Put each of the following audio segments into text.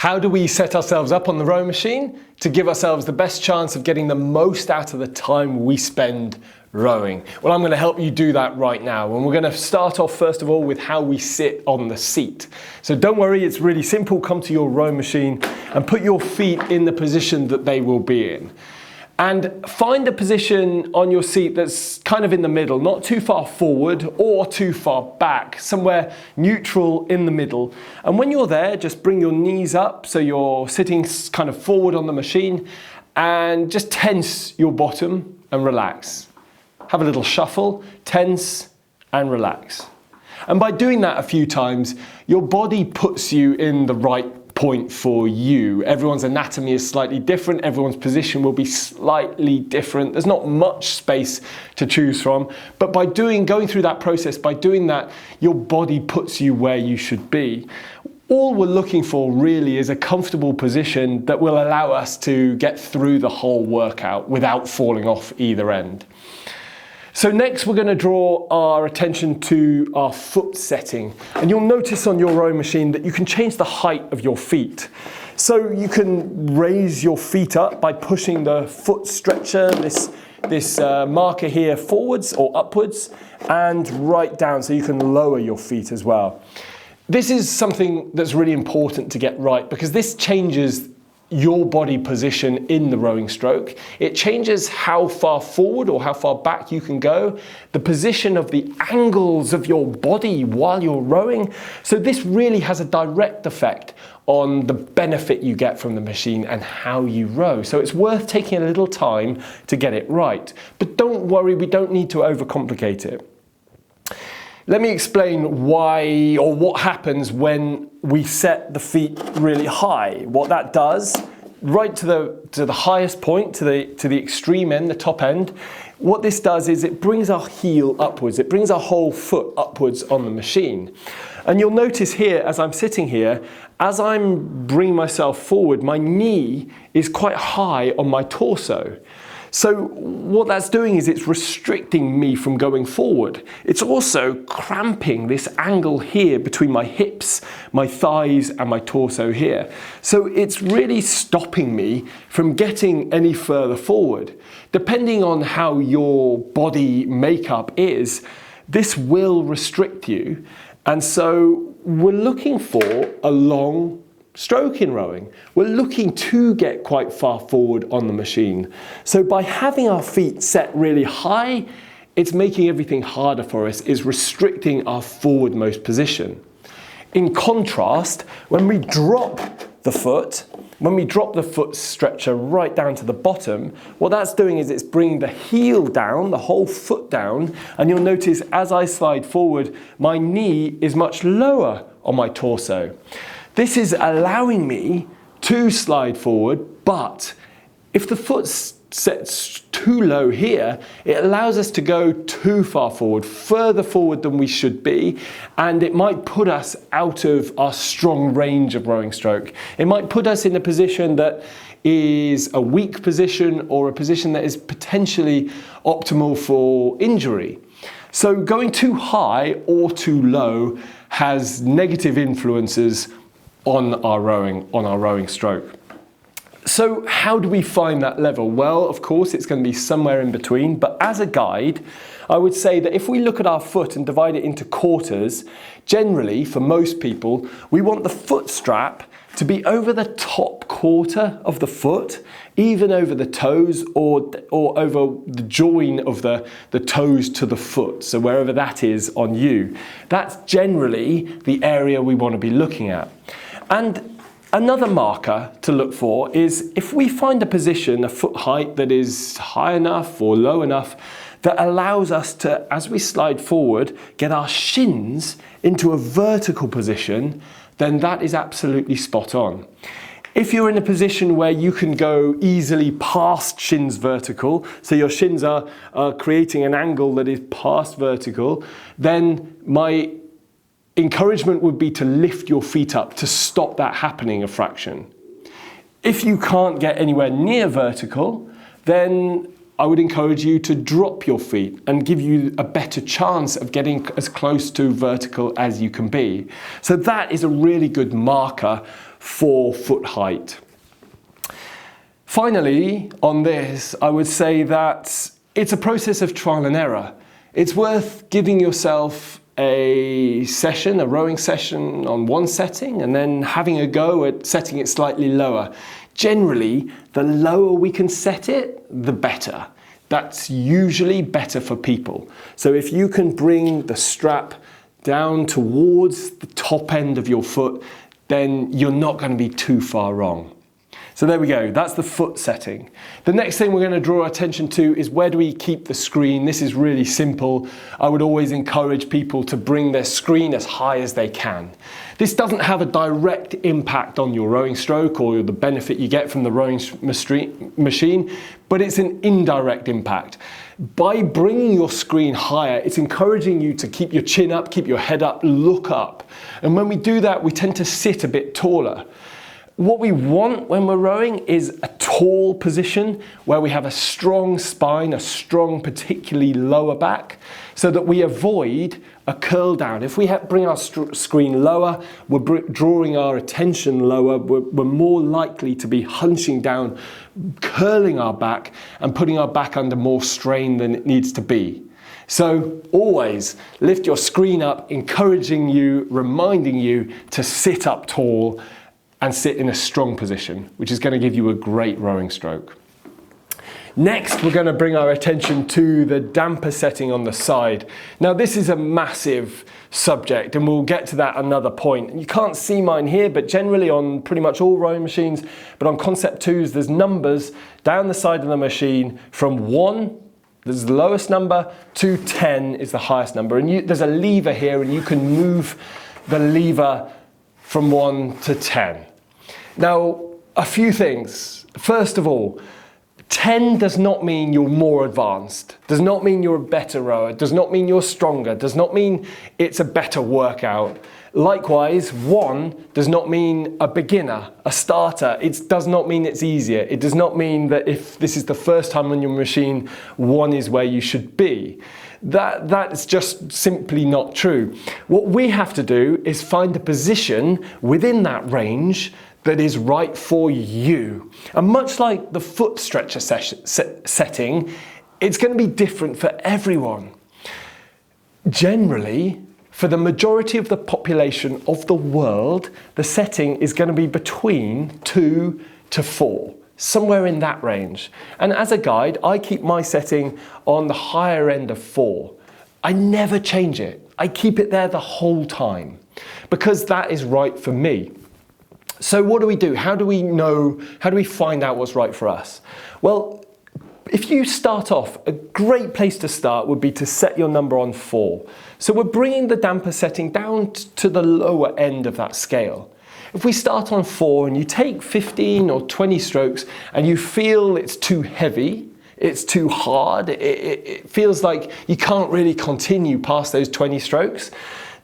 How do we set ourselves up on the rowing machine to give ourselves the best chance of getting the most out of the time we spend rowing? Well, I'm going to help you do that right now. And we're going to start off first of all with how we sit on the seat. So don't worry, it's really simple. Come to your rowing machine and put your feet in the position that they will be in. And find a position on your seat that's kind of in the middle, not too far forward or too far back, somewhere neutral in the middle. And when you're there, just bring your knees up so you're sitting kind of forward on the machine, and just tense your bottom and relax. Have a little shuffle, tense and relax. And by doing that a few times, your body puts you in the right point for you. Everyone's anatomy is slightly different. Everyone's position will be slightly different. There's not much space to choose from. But by going through that process, by doing that, your body puts you where you should be. All we're looking for really is a comfortable position that will allow us to get through the whole workout without falling off either end. So next we're going to draw our attention to our foot setting. And you'll notice on your rowing machine that you can change the height of your feet. So you can raise your feet up by pushing the foot stretcher, this marker here, forwards or upwards, and right down, so you can lower your feet as well. This is something that's really important to get right, because this changes your body position in the rowing stroke. It changes how far forward or how far back you can go, the position of the angles of your body while you're rowing. So this really has a direct effect on the benefit you get from the machine and how you row. So it's worth taking a little time to get it right. But don't worry, we don't need to overcomplicate it. Let me explain why, or what happens when we set the feet really high. What that does, right to the highest point, to the extreme end, the top end, what this does is it brings our heel upwards. It brings our whole foot upwards on the machine. And you'll notice here, as I'm sitting here, as I'm bringing myself forward, my knee is quite high on my torso. So what that's doing is it's restricting me from going forward. It's also cramping this angle here between my hips, my thighs, and my torso here. So it's really stopping me from getting any further forward. Depending on how your body makeup is, this will restrict you. And so we're looking for a long stroke in rowing. We're looking to get quite far forward on the machine. So by having our feet set really high, it's making everything harder for us, is restricting our forwardmost position. In contrast, when we drop the foot stretcher right down to the bottom, what that's doing is it's bringing the heel down, the whole foot down, and you'll notice as I slide forward, my knee is much lower on my torso. This is allowing me to slide forward, but if the foot sets too low here, it allows us to go too far forward, further forward than we should be, and it might put us out of our strong range of rowing stroke. It might put us in a position that is a weak position or a position that is potentially optimal for injury. So going too high or too low has negative influences on our rowing stroke. So how do we find that level? Well, of course, it's going to be somewhere in between, but as a guide, I would say that if we look at our foot and divide it into quarters, generally, for most people, we want the foot strap to be over the top quarter of the foot, even over the toes or over the join of the toes to the foot, so wherever that is on you. That's generally the area we want to be looking at. And another marker to look for is if we find a position, a foot height that is high enough or low enough that allows us to, as we slide forward, get our shins into a vertical position, then that is absolutely spot on. If you're in a position where you can go easily past shins vertical, so your shins are creating an angle that is past vertical, then my encouragement would be to lift your feet up to stop that happening a fraction. If you can't get anywhere near vertical, then I would encourage you to drop your feet and give you a better chance of getting as close to vertical as you can be. So that is a really good marker for foot height. Finally, on this, I would say that it's a process of trial and error. It's worth giving yourself a rowing session on one setting, and then having a go at setting it slightly lower. Generally, the lower we can set it, the better. That's usually better for people. So if you can bring the strap down towards the top end of your foot, then you're not going to be too far wrong. So there we go, that's the foot setting. The next thing we're going to draw attention to is, where do we keep the screen? This is really simple. I would always encourage people to bring their screen as high as they can. This doesn't have a direct impact on your rowing stroke or the benefit you get from the rowing machine, but it's an indirect impact. By bringing your screen higher, it's encouraging you to keep your chin up, keep your head up, look up. And when we do that, we tend to sit a bit taller. What we want when we're rowing is a tall position where we have a strong spine, a strong, particularly lower back, so that we avoid a curl down. If we bring our screen lower, we're drawing our attention lower, we're more likely to be hunching down, curling our back, and putting our back under more strain than it needs to be. So always lift your screen up, encouraging you, reminding you to sit up tall and sit in a strong position, which is going to give you a great rowing stroke. Next, we're going to bring our attention to the damper setting on the side. Now, this is a massive subject, and we'll get to that another point. You can't see mine here, but generally on pretty much all rowing machines, but on Concept 2s, there's numbers down the side of the machine from 1, this is the lowest number, to 10 is the highest number. And there's a lever here, and you can move the lever from 1 to 10. Now, a few things. First of all, 10 does not mean you're more advanced, does not mean you're a better rower, does not mean you're stronger, does not mean it's a better workout. Likewise, 1 does not mean a beginner, a starter. It does not mean it's easier. It does not mean that if this is the first time on your machine, 1 is where you should be. That's just simply not true. What we have to do is find a position within that range that is right for you. And much like the foot stretcher setting, it's going to be different for everyone. Generally, for the majority of the population of the world, the setting is going to be between 2 to 4, somewhere in that range. And as a guide, I keep my setting on the higher end of 4. I never change it. I keep it there the whole time because that is right for me. So what do we do? How do we find out what's right for us? Well, if you start off, a great place to start would be to set your number on 4. So we're bringing the damper setting down to the lower end of that scale. If we start on 4 and you take 15 or 20 strokes and you feel it's too heavy, it's too hard, it feels like you can't really continue past those 20 strokes,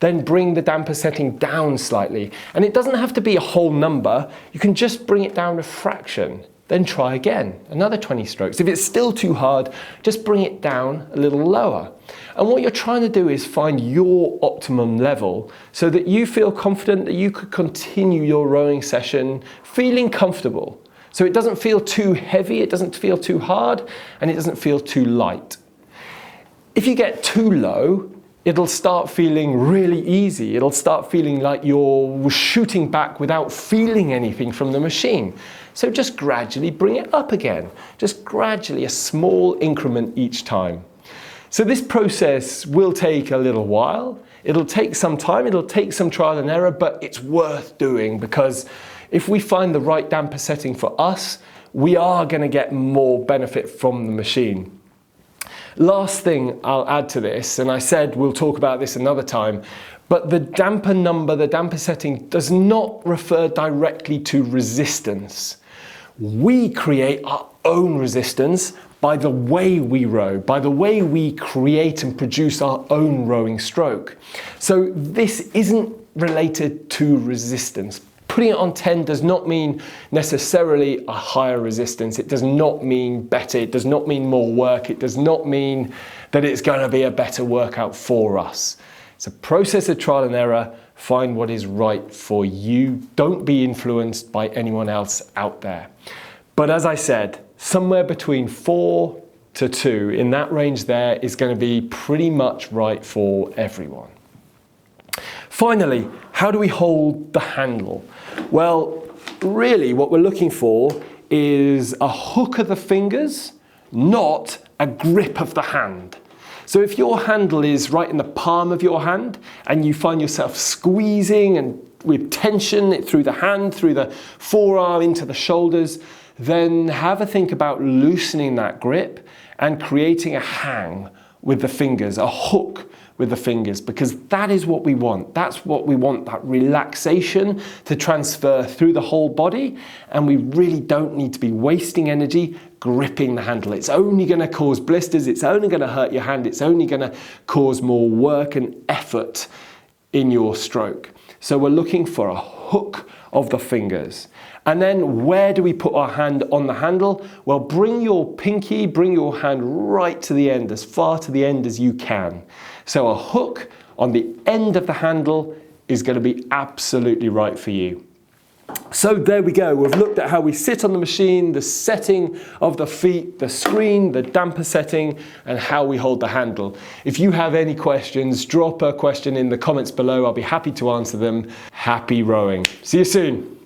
then bring the damper setting down slightly. And it doesn't have to be a whole number, you can just bring it down a fraction. Then try again, another 20 strokes. If it's still too hard, just bring it down a little lower. And what you're trying to do is find your optimum level so that you feel confident that you could continue your rowing session feeling comfortable. So it doesn't feel too heavy, it doesn't feel too hard, and it doesn't feel too light. If you get too low, it'll start feeling really easy. It'll start feeling like you're shooting back without feeling anything from the machine. So just gradually bring it up again. Just gradually, a small increment each time. So this process will take a little while. It'll take some time, it'll take some trial and error, but it's worth doing because if we find the right damper setting for us, we are going to get more benefit from the machine. Last thing I'll add to this, and I said we'll talk about this another time, but the damper number, the damper setting does not refer directly to resistance. We create our own resistance by the way we row, by the way we create and produce our own rowing stroke. So this isn't related to resistance Putting it on 10 does not mean necessarily a higher resistance. It does not mean better. It does not mean more work. It does not mean that it's going to be a better workout for us. It's a process of trial and error. Find what is right for you. Don't be influenced by anyone else out there. But as I said, somewhere between 4 to 2, in that range there, is going to be pretty much right for everyone. Finally, how do we hold the handle? Well, really what we're looking for is a hook of the fingers, not a grip of the hand. So if your handle is right in the palm of your hand and you find yourself squeezing and with tension through the hand, through the forearm, into the shoulders, then have a think about loosening that grip and creating a hang with the fingers, a hook with the fingers, because that is what we want. That's what we want, that relaxation to transfer through the whole body, and we really don't need to be wasting energy gripping the handle. It's only going to cause blisters, it's only going to hurt your hand, it's only going to cause more work and effort in your stroke. So we're looking for a hook of the fingers. And then where do we put our hand on the handle? Well, bring your pinky, bring your hand right to the end, as far to the end as you can. So a hook on the end of the handle is going to be absolutely right for you. So there we go. We've looked at how we sit on the machine, the setting of the feet, the screen, the damper setting, and how we hold the handle. If you have any questions, drop a question in the comments below. I'll be happy to answer them. Happy rowing. See you soon.